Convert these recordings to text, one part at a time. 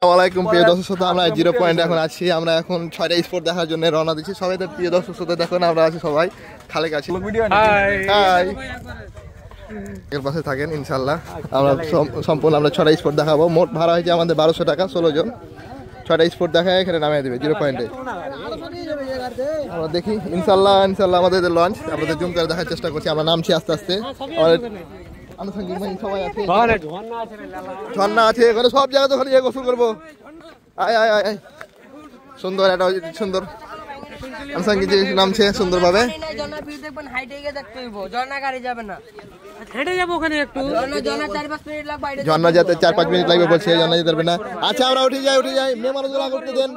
আসসালামাইকুম প্রিয় দর্শক শ্রোতা, আমরা 0 পয়েন্ট এখন আছি। আমরা এখন 6টা স্পোর্ট দেখার জন্য রওনা দিচ্ছি। সবাই তো প্রিয় দর্শক শ্রোতা দেখুন, আমরা আছি সবাই খালে কাছে। হাই, এর পাশে থাকেন ইনশাল্লাহ। আমরা সম্পূর্ণ আমরা 6টা স্পোর্ট দেখাবো। মোট ভাড়া হয়েছে আমাদের 1200 টাকা, 16 জন। 6টা স্পোর্ট দেখায় এখানে নামিয়ে দেবে 0 পয়েন্টে। আমরা দেখি ইনশাল্লাহ আমাদের লঞ্চ আমাদের জুম করে দেখার চেষ্টা করছি। আমরা নামছি আস্তে আস্তে। ঝর্ণা আছে এখানে, সব জায়গাতে ওখানে গোসল করবো। আয় আয় আয়, সুন্দর একটা সুন্দর আনসাঙ্গি নামছে সুন্দর ভাবে। ঝর্ণা যেতে 4-5 মিনিট লাগবে বলছে, ঝর্ণা যেতে পারবে না। আচ্ছা আমরা উঠে যাই, মেয়ে মানুষগুলো করতে দেন,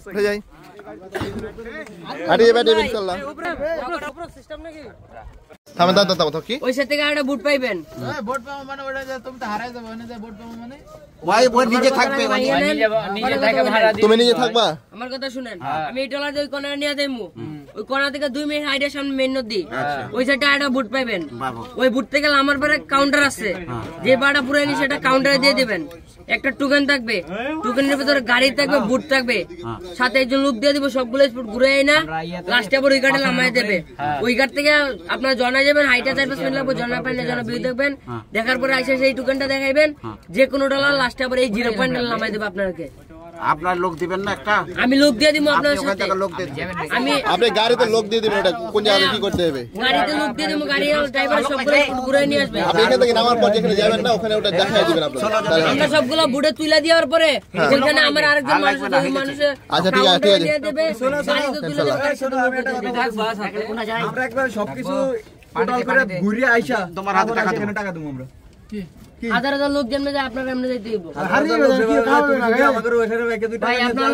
উঠে যাই। তুমি নিজে থাকবা? আমার কথা শুনেন, আমি এই টলার ওই কোণা নিয়ে যাইমু। ওই কোণা থেকে 2 মিনিট হাইটের সামনে মেইন নদী, ওই সাইডে একটা বুট পাইবেন। ওই বুট থেকে আমার পরে কাউন্টার আছে, যে ভাড়া পুরাইনি সেটা কাউন্টারে দিয়ে দিবেন। একটা টোকেন থাকবে, টোকেনের ভিতরে গাড়ি থাকবে, বুট থাকবে, সাথে একজন লোক দিয়ে দিব। সবগুলো স্পট ঘুরে আই না, লাস্টে আবার ওই ঘাটে নামাই দেবে। ওই ঘাট থেকে আপনার জনা যাবেন, হাইটা 4-5 মিনিট লাগবে। জনা পাইলে জনা বিল দেখবেন, দেখার পরে আইসা সেই টোকেনটা দেখাইবেন। যে কোনো ডলার লাস্টে আবার এই 0 পয়েন্ট নামাই দেবে আপনাকে। আপনার লোক দিবেন না? একটা আমি লোক দিয়ে দিব আপনার সাথে। আমি আপনি গাড়িতে লোক দিয়ে দিবেন। এটা কোন জায়গায় কি করতে হবে? গাড়িতে লোক দিয়ে দিব, গাড়ি ড্রাইভার সবগুলো ঘুরে নিয়ে আসবে। আপনি এখান থেকে নামার পর যেখানে যাবেন না ওখানে ওটা দেখাই দিবেন আপনারা। আমরা সবগুলো বুড়ে তুইলা দেওয়ার পরে ওখানে আমার আরেকজন মানুষ আছে, ওই মানুষে আচ্ছা ঠিক আছে দিয়ে দেবে। গাড়িতে তুলে দেবে। আমরা একবার সবকিছু টোটাল করে ঘুরে আইসা তোমার হাতে টাকা দেবো আমরা। হাজার লোক যেমন যায় আপনার এমনি যাইতে দিব। ভাই আপনার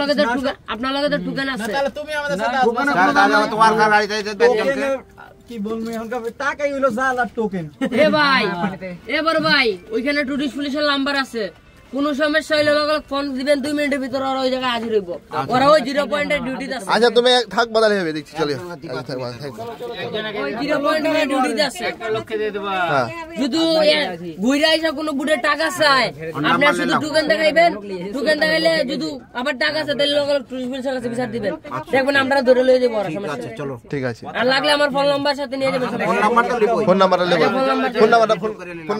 লগে তো টুকান আছে। তোমার গাড়িতে কি বলবো এখনকার টাকাই হইলো জাল আর টোকেন। এবার ভাই ওইখানে টুরিস্ট পুলিশের নাম্বার আছে, কোন সমস্যা হইলে ফোন দিবেন, 2 মিনিটের ভিতরে ওরা ওই জায়গায় হাজির হইব। ওরা ওই 0 পয়েন্টের ডিউটিতে আছে। আচ্ছা তুমি থাক, বদলে হবে দেখছি। চলো ওই 0 পয়েন্টের ডিউটিতে আছে। যদি ঘুরে আইসা কোনো বুড়ে টাকা চায়, আপনার শুধু টোকেন দেখাইবেন। টোকেন দেখাইলে যদি আবার টাকা আছে তাহলে লোক টুরিস্ট পুলিশের কাছে বিচার দিবেন। দেখবেন আমরা ধরে লয়ে যাবো। ওরা সমস্যা চলো ঠিক আছে। আর লাগলে আমার ফোন নাম্বার সাথে নিয়ে যাবেন। ফোন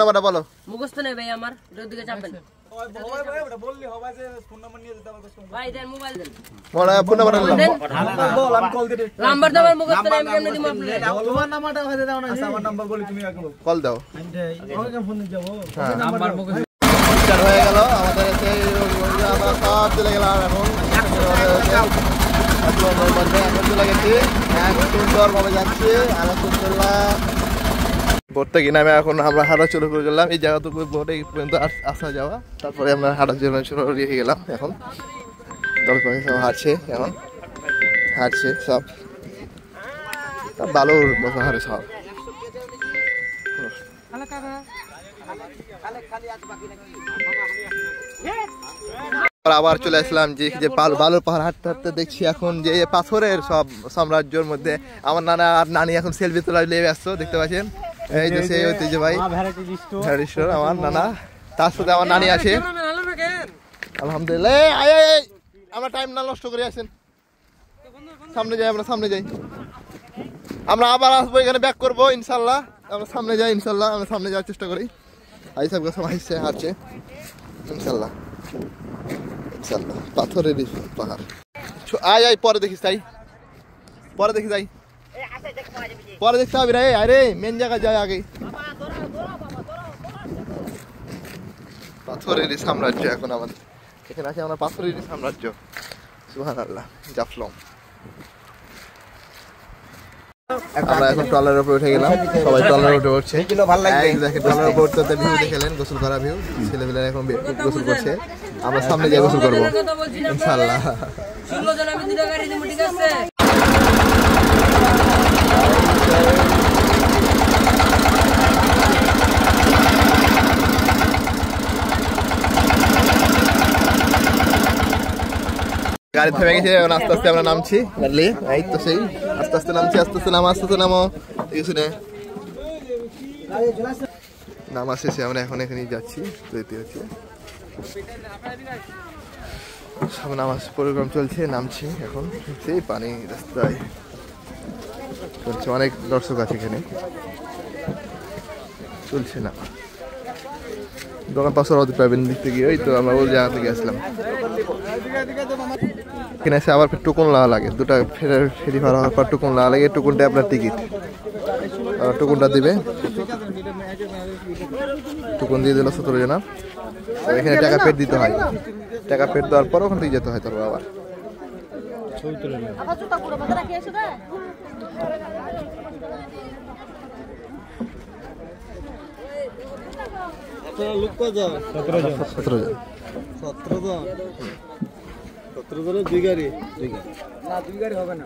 নাম্বারটা বলো। মুখস্থ নেই ভাই আমার, এটার দিকে চাপবেন। ভাই দেন মোবাইল দেন, ফোন নাম্বার নাম্বার দাও। মুখস্থ নেই, আমি কেমনে দিব আপনাদের? তোমার নাম্বারটা হয়ে দাও না। আমার নাম্বার বলি, তুমি এখন কল দাও। আমাকে ফোন দিয়ে যাবো। নাম্বার মুখস্থ হয়ে গেল আমাদের। আমরা সব চলে গেলাম এখন চলে গেছি, সুন্দর ভাবে যাচ্ছি আলহামদুলিল্লাহ। বোটটা কিনে আমি এখন আমরা হাঁটা শুরু করে গেলাম। এই জায়গাটুকু বোটে পর্যন্ত আসা যাওয়া, তারপরে আমরা হাঁটার জন্য শুরু রেখে গেলাম। এখন সব হাঁটছে, এখন হাঁটছে সব বালুর বসা হারে সব। আবার চলে আসলাম যে বালুর পাহাড় হাঁটতে হাঁটতে দেখছি এখন যে পাথরের সব সাম্রাজ্যের মধ্যে আমার নানা আর নানি এখন সেলফি তোলা লেগে আসছো, দেখতে পাচ্ছেন। এই যে সেই ঐতিহ্য ভাই আমার নানা, তার সাথে আমার নানি আছে। আলহামদুলিল্লাহ আমরা টাইম না নষ্ট করে আসেন, সামনে যাই। আমরা সামনে যাই, আমরা আবার আসবো, এখানে ব্যাক করবো ইনশাল্লাহ। আমরা সামনে যাই ইনশাল্লাহ, আমরা সামনে যাওয়ার চেষ্টা করি। আই সব সব হাসছে হাঁটছে ইনশাল্লাহ ইনশাল্লাহ। পাথরের পাহাড়। আয় পরে দেখিস, তাই পরে দেখি যাই, পরে দেখতে হবে রে। আরে মেন জায়গা যায় আগে। পাথরেরই সাম্রাজ্য এখন আমাদের এখানে আছে, আমরা পাথরেরই সাম্রাজ্য। সুবহানাল্লাহ, জাফলং। আমরা এখন ট্রলারের উপরে উঠে গেলাম, সবাই ট্রলারের উপরে উঠছে। ট্রলারের উপর উঠতে ভিউ দেখলেন, গোসল করা ভিউ। ছেলেমেয়েরা এখন গোসল করছে, আমরা সামনে গিয়ে গোসল করবো ইনশাআল্লাহ। গাড়ি থেমে গেছে, আস্তে আস্তে আমরা নামছি। এই তো সেই আস্তে আস্তে নামছি, আস্তে আস্তে নামো, আস্তে আস্তে নামো। শুনে নামা শেষে আমরা এখন এখানেই যাচ্ছি, যেতে হচ্ছে সামনে নামাজ প্রোগ্রাম চলছে, নামছি এখন। সেই পানি রাস্তায় চলছে, অনেক দর্শক আছে এখানে, চলছে না। দোকান পাশে রদ পাবেন দেখতে গিয়ে, ওই তো আমরা ওই জায়গা থেকে আসলাম। এখানে এসে আবার টোকন লাগা লাগে, দুটা ফেরি ভাড়া হওয়ার পর টোকন লাগা লাগে। টোকনটা আপনার টিকিট, টোকনটা দিবে, টোকন দিয়ে দিল 17 জনা। এখানে টাকা পেড দিতে হয়, টাকা পেড দেওয়ার পর ওখান থেকে যেতে হয় তারপর আবার। দুই গাড়ি হবে না,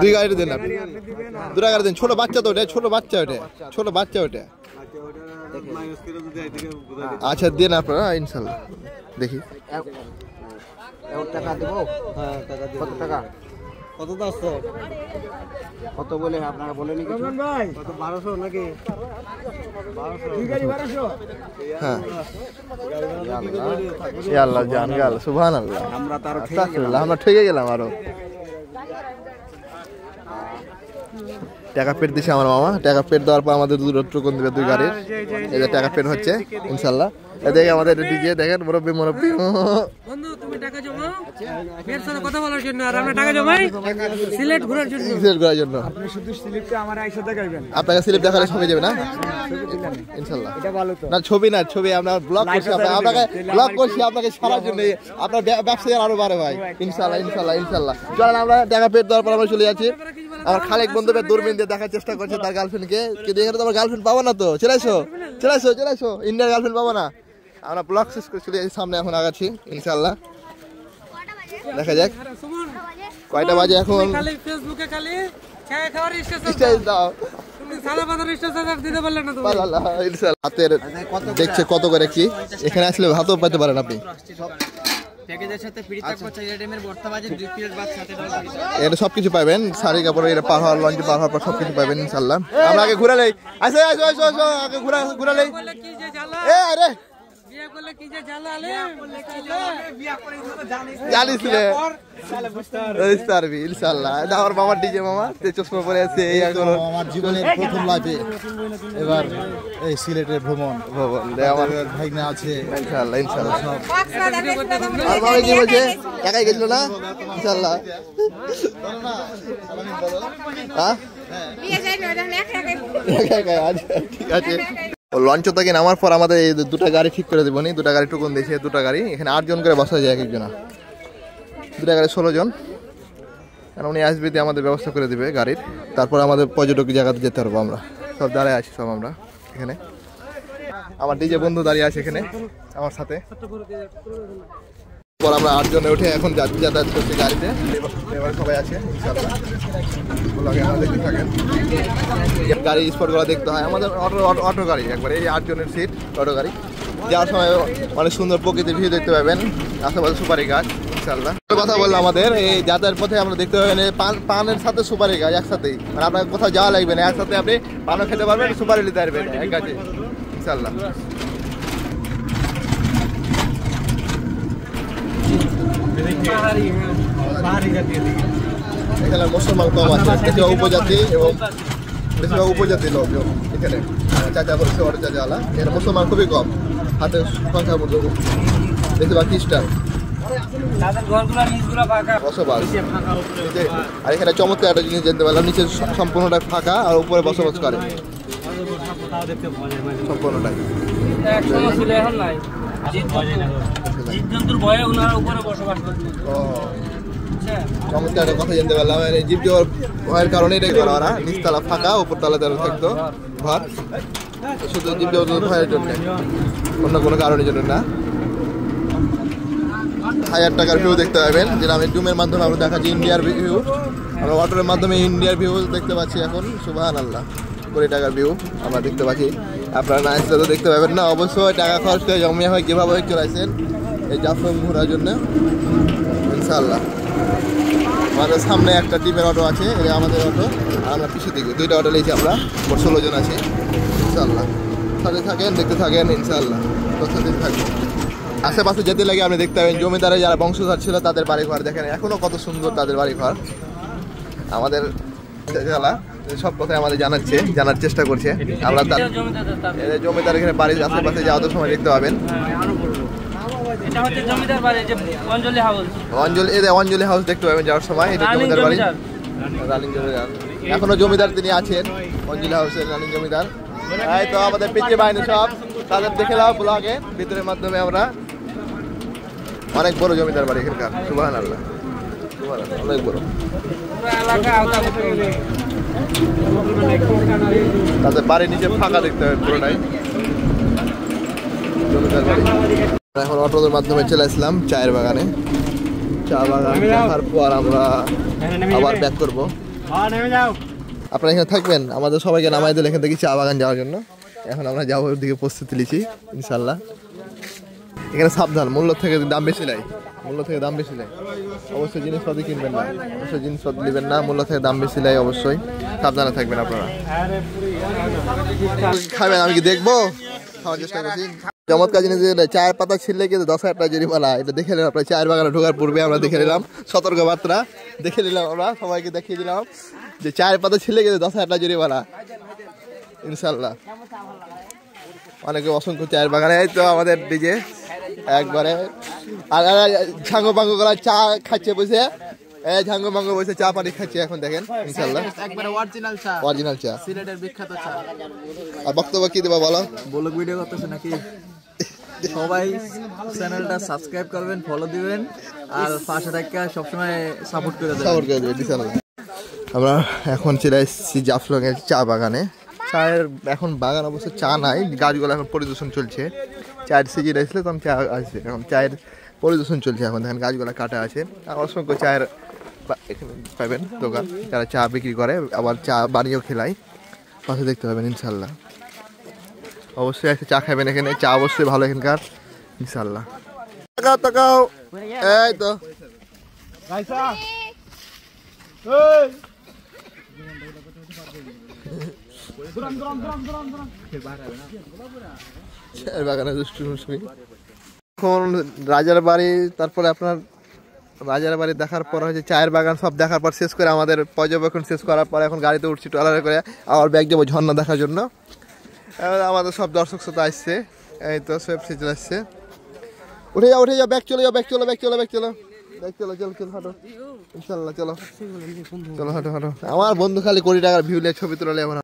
দুই গাড়ি দেন, দুটা গাড়ি দেন। ছোট বাচ্চা তো ওটা, ছোট বাচ্চা ওটা, ছোট বাচ্চা ওটা। আচ্ছা দেন আপনারা, ইনশাল্লাহ দেখি। টাকা দেবো। কত টাকা? কত আসছো? কত বলে আপনারা বলেনি কিছু? ভাই কত 1200 নাকি? 1200 দুই গাড়ি 1200। হ্যাঁ ইয়া আল্লাহ জান গেল, সুবহানাল্লাহ। আমরা তার আস্তাগফিরুল্লাহ, আমরা ঠকে গেলাম আরো। টাকা পেড দিছে আমার মামা, টাকা পেড দেওয়ার পর আমাদের দুটো টোকন দিবে দুই গাড়ির। এই যে টাকা পেড হচ্ছে ইনশাআল্লাহ। দেখে আমাদের ডিজে দেখেন, মুরব্বি বন্ধু তুমি টাকা জমাও এর সাথে কথা বলার জন্য, আর আমরা টাকা জমাই সিলেট ঘোরার জন্য। সিলেট ঘোরার জন্য আপনি শুধু স্লিপটা আমার আইসা দেখাবেন। আপনাকে স্লিপ দেখালে সবাই যাবে না ইনশাআল্লাহ? এটা ভালো তো না ছবি না, ছবি আমরা ব্লগ করছি, আপনাকে ব্লগ করছি আপনাকে সারার জন্য। আপনার ব্যবসা আরো বাড়ে ভাই ইনশাআল্লাহ, ইনশাআল্লাহ, ইনশাআল্লাহ। চলেন আমরা টাকা পেড দেওয়ার পর আমরা চলে যাচ্ছি। আমার খালেক বন্ধুকে দূরবীন দিয়ে দেখার চেষ্টা করছে তার গার্লফ্রেন্ডকে, কিন্তু এখানে তো আমার গার্লফ্রেন্ড পাবো না তো। চলে আসো, চলে আসো, চলে আসো, ইন্ডিয়ার গার্লফ্রেন্ড পাবো না। আমরা ব্লগ শেষ করে চলে যাচ্ছি, সামনে এখন আগাচ্ছি ইনশাআল্লাহ। দেখা যাক কয়টা বাজে এখন। ফেসবুকে খালি চায় খাওয়ার স্টাইল দাও, হাতের দেখছে কত করে কি। এখানে আসলে ভাতও পাইতে পারেন আপনি। এটা সবকিছু পাবেন, শাড়ি কাপড়, এটা পার হওয়ার লঞ্চে পার হওয়ার পর সবকিছু পাবেন ইনশাল্লাহ। আমরা আগে ঘুরালেই আসো, আসো, আসো, আসো, আগে ঘুরালেই। এ আরে জানিস রে, ইনশাল্লাহ। আমার মামার ডিজে মামা, চশমা পরে আছে। এই এখন আমার জীবনের প্রথম লাইফে এবার এই সিলেটের ভ্রমণ আমার ভাইনা আছে ইনশাল্লাহ, ইনশাল্লাহ। আর মামা কি বলছে, একাই গেছিল না ইনশাল্লাহ? ঠিক আছে। লঞ্চ থেকে নামার পর আমাদের এই দুটা গাড়ি ঠিক করে দেবো, দুটা গাড়ি টুকুন দিয়েছে, দুটা গাড়ি। এখানে 8 জন করে বসা যায় এক একজনা, দুটা গাড়ি 16 জন। কারণ উনি আসবে দিয়ে আমাদের ব্যবস্থা করে দেবে গাড়ির। তারপর আমাদের পর্যটক জায়গাতে যেতে পারবো আমরা। সব দাঁড়ায় আছি সব আমরা এখানে। আমার ডিজে বন্ধু দাঁড়িয়ে আছে এখানে আমার সাথে। পর আমরা 8 জনে উঠে এখন যাতায়াত করছি গাড়িতে। এবার সবাই আছে ইনশাআল্লাহ, দেখতে থাকেন। গাড়ি স্পটগুলো দেখতে হয় আমাদের। অটো গাড়ি একবার, এই 8 জনের সিট অটো গাড়ি। যাওয়ার সময় অনেক সুন্দর প্রকৃতির ভিউ দেখতে পাবেন, আশেপাশে সুপারি গাছ ইনশাআল্লাহ। কথা বললাম আমাদের এই যাতায়াতের পথে আমরা দেখতে পাবেন পানের সাথে সুপারি গাছ একসাথেই, মানে আপনার কোথাও যাওয়া লাগবে না, একসাথে আপনি পানও খেতে পারবেন, সুপারি নিতে পারবেন এক গাছে ইনশাআল্লাহ। এখানে মুসলমান কম আছে, বেশিরভাগ উপজাতি এবং বেশিরভাগ উপজাতি লোক এখানে। চাচা বলছে অটো চাচাওয়ালা, এখানে মুসলমান খুবই কম, হাতে সংখ্যা মতো বেশিরভাগ খ্রিস্টান বসবাস। আর এখানে চমৎকার একটা জিনিস জানতে পারলাম, নিচে সম্পূর্ণটা ফাঁকা আর উপরে বসবাস করে সম্পূর্ণটাই। চমৎকার একটা কথা জানতে পারলাম, জীবজীবর ভয়ের কারণে এটাই করা, ওরা নিচতলা ফাঁকা, উপরতলা তারা থাকতো ঘর, শুধু জীবজীবর ভয়ের জন্য, অন্য কোনো কারণের জন্য না। 1000 টাকার ভিউ দেখতে পাবেন, যেটা আমি জুমের মাধ্যমে আমরা দেখাচ্ছি ইন্ডিয়ার ভিউ। আমরা ওয়াটারের মাধ্যমে ইন্ডিয়ার ভিউ দেখতে পাচ্ছি এখন, সুবহানাল্লাহ। 20 টাকার ভিউ আমরা দেখতে পাচ্ছি। আপনারা না আসলে তো দেখতে পাবেন না, অবশ্যই টাকা খরচ করে জমিয়া হয় কীভাবে চলে আসেন এই জাফলং ঘোরার জন্য ইনশাআল্লাহ। আমাদের সামনে একটা টিমের অটো আছে, এটা আমাদের অটো, আর আমরা পিছু দিকে দুইটা অটো নিয়েছি আমরা, মোট 16 জন আছি ইনশাল্লাহ। সাথে থাকেন, দেখতে থাকেন ইনশাল্লাহ, প্রস্তুতিতে থাকবেন। আশেপাশে যেতে লাগে আপনি দেখতে পাবেন জমিদারে যারা বংশধর ছিল তাদের বাড়িঘর দেখেন, এখনো কত সুন্দর তাদের বাড়িঘর। আমাদের জেলা সব কথাই আমাদের জানার চেষ্টা করছে। আমরা জমিদার এখানে বাড়ির আশেপাশে যাওয়ার সময় দেখতে পাবেন। অঞ্জলি হাউস দেখতে পাবেন যাওয়ার সময়, এটা জমিদার বাড়ি, রানিং জমিদার। এখনো জমিদার তিনি আছেন অঞ্জলি হাউসের রানিং জমিদার। এই তো আমাদের পিছিয়ে বাহিনী সব তাদের দেখে নাও ব্লগে ভিতরের মাধ্যমে। আমরা অনেক বড় জমিদার বাড়ি এখানকার, সুবহানাল্লাহ, অনেক বড়। তাদের বাড়ির নিচে ফাঁকা দেখতে হবে পুরোটাই জমিদার বাড়ি। এখন অটোর মাধ্যমে চলে আসলাম চায়ের বাগানে। চা বাগান দেখার পর আমরা আবার ব্যাক করবো। আপনারা এখানে থাকবেন, আমাদের সবাইকে নামাই দিল এখান থেকে চা বাগান যাওয়ার জন্য। এখন আমরা যাবো ওর দিকে, প্রস্তুতি নিচ্ছি ইনশাল্লাহ। এখানে সাবধান, মূল্য থেকে দাম বেশি নেয়, অবশ্যই জিনিসপত্র কিনবেন না, অবশ্যই জিনিসপত্র নেবেন না, মূল্য থেকে দাম বেশি নেয়, অবশ্যই সাবধানে থাকবেন আপনারা। খাবেন আমি কি দেখবো, খাওয়ার চেষ্টা করছি। চমৎকার জিনিস, চায়ের পাতা ছিললে কিন্তু 10,000 টাকা জরিমানা, এটা দেখে নিলাম। আপনার চায়ের বাগানে ঢোকার পূর্বে আমরা দেখে নিলাম, সতর্কবার্তা দেখে নিলাম, আমরা সবাইকে দেখিয়ে দিলাম যে চায়ের পাতা ছিললে কিন্তু 10,000 টাকা জরিমানা ইনশাল্লাহ। অনেকে অসংখ্য চায়ের বাগানে। এই তো আমাদের ডিজে একবারে ঝাঙ্গো বাঙ্গো করা চা খাচ্ছে বসে, ঝাঙ্গো বাঙ্গো বসে চা পানি খাচ্ছে এখন দেখেন ইনশাল্লাহ, একবারে অরিজিনাল চা, সিলেটের বিখ্যাত চা। আর বক্তব্য কি দেবা বলো? ব্লগ ভিডিও করতেছে নাকি? সবাই চ্যানেলটা সাবস্ক্রাইব করবেন, ফলো দিবেন, আর পাশে থাকা সবসময় সাপোর্ট করে দেবেন ইনশাল্লাহ। আমরা এখন চলে এসেছি জাফলং এর চা বাগানে। চায়ের এখন বাগান অবশ্য চা নাই, গাছগুলো এখন পরিদর্শন চলছে। চায়ের সিজন আসলে তখন চা আসবে, এখন চায়ের পরিদর্শন চলছে। এখন দেখেন গাছগুলো কাটা আছে, আর অসংখ্য চায়ের এখানে পাবেন দোকান, যারা চা বিক্রি করে, আবার চা বানিয়েও খেলায়, পাশে দেখতে পাবেন ইনশাল্লাহ। অবশ্যই একটা চা খাবেন এখানে, চা অবশ্যই ভালো এখানকার ইনশাল্লাহ। তাকাও এই তো এখন রাজার বাড়ি, তারপরে আপনার রাজার বাড়ি দেখার পর হচ্ছে চায়ের বাগান, সব দেখার পর শেষ করে আমাদের পর্যবেক্ষণ শেষ করার পর এখন গাড়িতে উঠছি ট্রলারে করে, আবার ব্যাগ যাবো ঝর্ণা দেখার জন্য। আমাদের সব দর্শক শ্রোতা আসছে, এই তো সব চলে আসছে। উঠে যাও ব্যাগ চলে যাও, চলো হাঁটো ইনশাল্লাহ, চলো হাঁটো। আমার বন্ধু খালি 20 টাকার ভিউ নিয়ে ছবি তোলালে এখন